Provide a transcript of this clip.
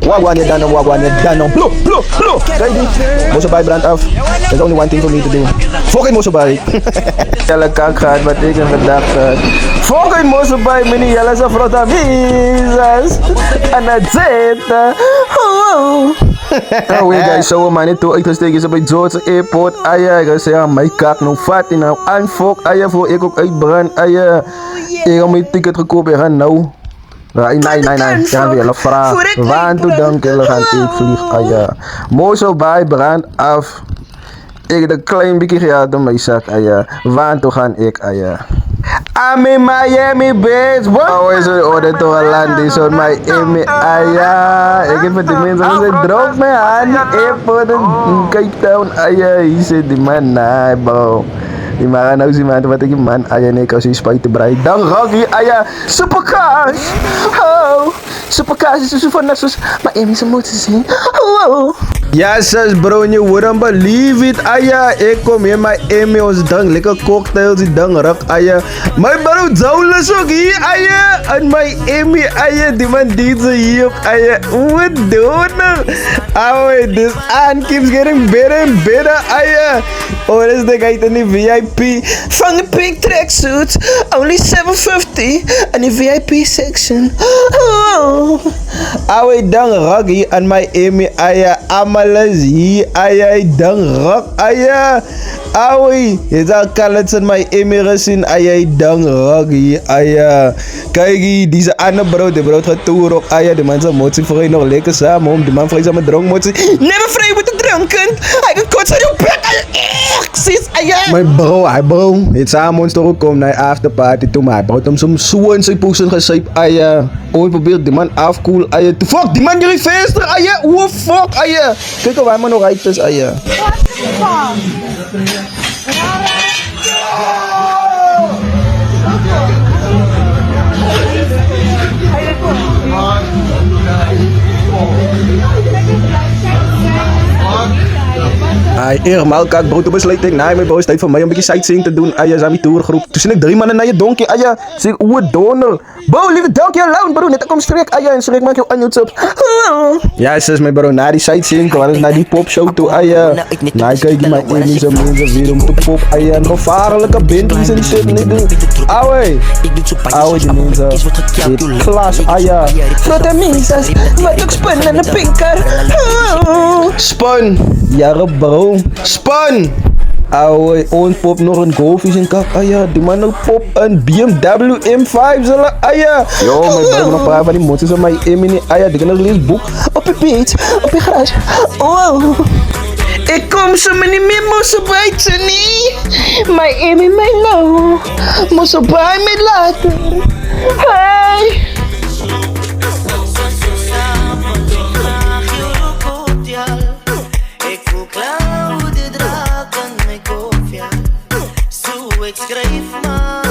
Wagwan, you're done. Wagwan, you're done. Blow, blow, blow. Kijk die. Moerbij brand af. There's only one thing for me to do. Fucking Moerbij. Jelle kak gaat, wat ik in gedacht had. Fucking Moerbij, mini jelle sa frota visas. En that's it. Oh, wait guys, so man, ito uitgestegen is op het George Airport. Aya, ik zei, my kak nog vat in nou. Aanfok, aya, voor ik ook uitbrand. Aya, ik heb mijn ticket gekocht, ik ga nou. Nee, ik ga weer vragen. Waan toe danken, we gaan ik vlieg. Aya, mooi zo bij, brand af. Ik heb een klein beetje gehad in mijn zak, aya. Waan toe gaan ik, aya. I'm in Miami, bitch. Oh, is er order to Orlando, so Miami, aya. Ik heb met de mensen gezegd, drop me aan. Airport in Cape Town, aya. Hij zit die man, nee, bro. Die man nou zien man, wat ik man, aya, nee, ik als je spijt te breien. Dan Rocky, aya, supercars. Oh, supercars is zo van Nassos. Miami is een motor zien. Oh. Yes, bro, you wouldn't believe it, aya. Ik kom hier Miami, ons dang, lekker cocktails, die dang rak, aya. My bro, Zaulas ook hier, aya. En Miami, aya, die man die ze hier op, aya. What doen? Oh, this an keeps getting better and better, aya. Oh, this the guy in the VIP. Van de pink tracksuit, only $7.50. En the VIP section. Oh, oh, dang rak hier en Miami, aya. Amalas hier, aya, dang rak, aya. Aoi, je zou kallet in Miami gezien, aya, dang rak hier, aya. Kijk hier, deze andere bro, de bro gaat toer op, aya. De man zijn motie voor je nog lekker samen, om de man vrij samen dronk motie. Never vrij moeten dronken. Hij kan kort aan je bek, aya. Sis, aya. Mijn bro, hij bro, het samen ons toch ook komen naar afterparty toe, maar hij brouwt hem zo'n zo in zijn poesen gezeep, aya. Oh, probeert die man afkoel, aya. Fuck, die man jullie feester, aya. Oh, fuck, aya. Kijk of hij maar nog uit is, aya. Ay, helemaal kak bro, toen besluit ik, nee, mijn bro, is tijd voor mij om een beetje sightseeing te doen. Aya, zijn we tourgroep. Toen zie ik 3 mannen naar je donkey, aya. Zeg, oeh, donor. Bro, lieve donkey alone, bro, net kom strek, aya, en schrik maak je aan YouTube. Ja, zus, mijn bro, naar die sightseeing, we waren naar die popshow toe, aya. Nou, kijk, die maakt niet zo mensen weer om te pop, aya. En gevaarlijke bindings en shit, niet doen. Auwe, auwe, die mensen. Dit klas, aya. Grote mensen, wat ook spun en een pinker. Spun, ja, bro. Spun! Auwe, ons pop nog een golfies in kak, aya. Die man ook pop een BMW M5 zullen, aya. Yo, mijn bro nog praten van die moties van Miami, aya. Die kan nog lezen boek op je beach, op je garage. Wow. Ik kom zo niet meer moesten bijten, niet. Miami, mijn nou. Moesten bij me laten. Hey. Ik schrijf maar